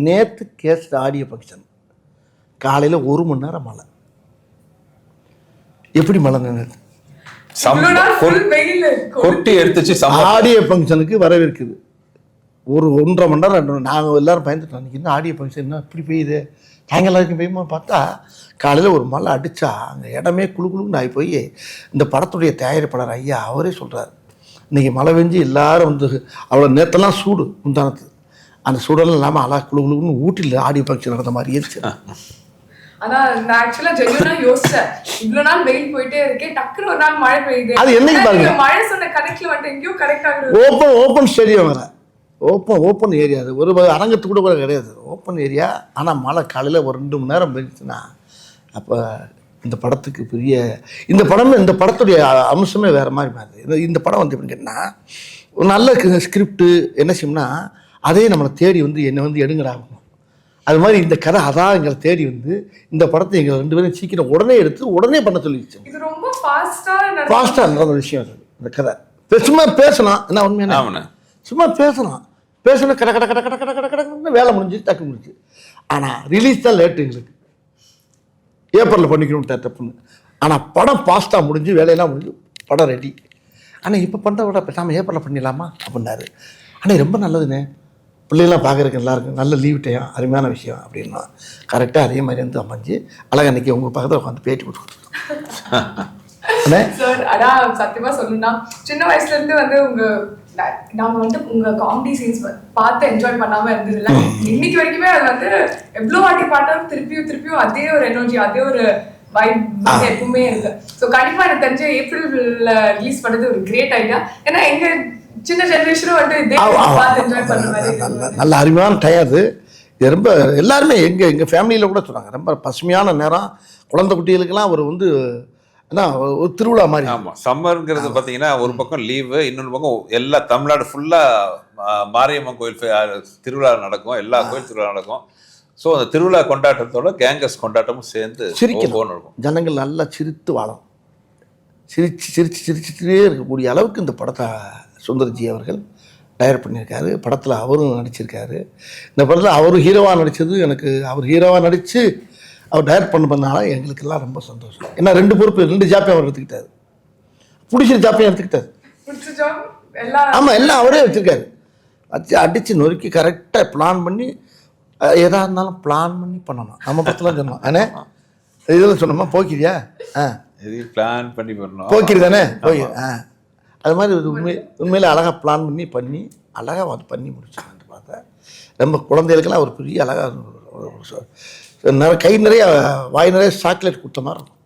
நேற்று caste audio function காலையில் 1 மணி நேரம் மழை. எப்படி மழை நினைச்சு கொட்டி எடுத்துச்சு. ஆடியோ ஃபங்க்ஷனுக்கு வரவேற்குது. ஒரு 1.5 மணி நேரம் நாங்கள் எல்லோரும் பயந்துட்டோம். அன்றைக்கி என்ன ஆடியோ ஃபங்க்ஷன் என்ன இப்படி பெய்யுது, நாங்கள் எல்லாருக்கும் பெய்யுமா பார்த்தா காலையில் ஒரு மழை அடித்தா அங்கே இடமே குழுன்னு ஆகி போய் இந்த படத்துடைய தயாரிப்பாளர் ஐயா அவரே சொல்கிறார், இன்றைக்கி மழை பெஞ்சு எல்லோரும் வந்து அவ்வளோ நேற்றெல்லாம் சூடு முந்தானத்து, அந்த சூடெல்லாம் இல்லாமல் அழகா குழுன்னு ஊட்டியில் ஆடியோ ஃபங்க்ஷன் நடந்த மாதிரி இருந்துச்சு. ஆனா நான் ஆக்சுவலா ஜென்யூனா யோசிச்சேன், இவ்வளவு நாள் வெயில் போயிட்டே இருக்கே, டக்குனு ஒரு நாள் மழை பெய்யுது. அது என்னைக்கு பாருங்க, மழை சொன்ன கரெக்ட்ல வந்து எங்கேயோ கரெக்ட் ஆகுது. ஓப்பன் ஸ்டேடியம் வேற, ஓப்பன் ஏரியா, அது ஒரு அரங்கத்துக்கு கூட கிடையாது, ஓப்பன் ஏரியா. ஆனால் மழை காலையில் ஒரு 2 மணி நேரம் பெய்ஞ்சுன்னா அப்போ இந்த படத்துக்கு பெரிய இந்த படத்துடைய அம்சமே வேறு மாதிரி மாறுது. இந்த படம் வந்து எப்படின்னு கேட்டால் ஒரு நல்ல ஸ்கிரிப்டு என்ன செய்யணும்னா அதே நம்மளை தேடி வந்து என்னை வந்து எடுங்கடாகும். அது மாதிரி இந்த கதை அதான் எங்களை தேடி வந்து இந்த படத்தை எங்களை 2 பேரும் சீக்கிரம் உடனே எடுத்து உடனே பண்ண சொல்லிடுச்சு. இது ரொம்ப ஃபாஸ்ட்டாக நடந்த விஷயம் அது. இந்த கதை சும்மா பேசலாம், என்ன உண்மையான சும்மா பேசணும் கட கட கட கட கட கட கடன்னு வேலை முடிஞ்சு டக்கு முடிஞ்சு. ஆனால் ரிலீஸ் தான் லேட்டு, எங்களுக்கு ஏப்ரலில் பண்ணிக்கணும் தப்புன்னு. ஆனால் படம் ஃபாஸ்ட்டாக முடிஞ்சு வேலையெல்லாம் முடிஞ்சு படம் ரெடி. ஆனால் இப்போ பண்ணுற விட பேசாமல் ஏப்ரலில் பண்ணிடலாமா அப்படின்னாரு. ஆனால் ரொம்ப நல்லதுண்ணே, பிள்ளைகளாம் பார்க்குறதுக்கு நல்லாயிருக்கும், நல்ல லீவ் டைம், அருமையான விஷயம் அப்படின்னா கரெக்டாக அதே மாதிரி வந்து அமைஞ்சு அழகாக அன்றைக்கி உங்கள் பக்கத்தில் உட்காந்து பேட்டி கொடுத்துருக்கோம். சார் அதான் சத்தியமா சொல்லணும்னா சின்ன வயசுல இருந்து வந்து நாம வந்து உங்க காமெடி சீன்ஸ் பார்த்து என்ஜாய் பண்ணாம இருந்ததில்ல. இன்னைக்கு வரைக்குமே அது வந்து எவ்வளவு வாட்டி பார்த்தாலும் திருப்பியும் அதே ஒரு எனர்ஜி, அதே ஒரு வைப் எப்பவுமே இருக்கு. ஸோ கண்டிப்பா எனக்கு தெரிஞ்ச ஏப்ரல்ல ரிலீஸ் பண்ணது ஒரு கிரேட் ஐடியா. ஏன்னா எங்க சின்ன ஜெனரேஷனும் வந்து இதே பார்த்து என்ஜாய் பண்ண மாதிரி நல்ல அருமையான டைம் அது. இது ரொம்ப எல்லாருமே எங்கள் ஃபேமிலியில் கூட சொன்னாங்க, ரொம்ப பசுமையான நேரம், குழந்தை குட்டிகளுக்கெல்லாம் ஒரு வந்து ஏன்னா ஒரு திருவிழா மாதிரி. ஆமாம், சம்மருங்கிறது பார்த்தீங்கன்னா ஒரு பக்கம் லீவு, இன்னொரு பக்கம் எல்லா தமிழ்நாடு ஃபுல்லாக மாரியம்மன் கோயில் திருவிழா நடக்கும், எல்லா கோயில் திருவிழா நடக்கும். ஸோ அந்த திருவிழா கொண்டாட்டத்தோட கேங்கஸ் கொண்டாட்டமும் சேர்ந்து இருக்கும். ஜனங்கள் நல்லா சிரித்து வாழும், சிரிச்சுட்டே இருக்கக்கூடிய அளவுக்கு இந்த படத்தை சுந்தர்ஜி அவர்கள் டைரக்ட் பண்ணியிருக்காரு. படத்தில் அவரும் நடிச்சிருக்காரு. இந்த படத்தில் அவர் ஹீரோவாக நடித்தது எனக்கு, அவர் ஹீரோவாக நடித்து அவர் டைரக்ட் பண்ணனால எங்களுக்கெல்லாம் ரொம்ப சந்தோஷம். ஏன்னா 2 பொறுப்பு 2 ஜாப்பையும் அவர் எடுத்துக்கிட்டாரு, பிடிச்ச ஜாப்பையும் எடுத்துக்கிட்டாரு. ஆமாம், எல்லாம் அவரே வச்சுருக்காரு. அடித்து நொறுக்கி கரெக்டாக பிளான் பண்ணி எதாக இருந்தாலும் பிளான் பண்ணி பண்ணணும். நம்ம படத்தில் சொன்னோம் அண்ணே, இதில் சொன்னோமா போக்கிரியா பிளான் பண்ணி பண்ணணும், போக்கிரி தானே போய் அது மாதிரி உண்மையில் அழகாக பிளான் பண்ணி அழகாக அது பண்ணி முடிச்சாங்கன்னு பார்த்தேன். ரொம்ப குழந்தைகளுக்கெல்லாம் ஒரு பெரிய அழகாக கை நிறைய வாய் நிறைய சாக்லேட் கொடுத்த மாதிரி இருக்கும்.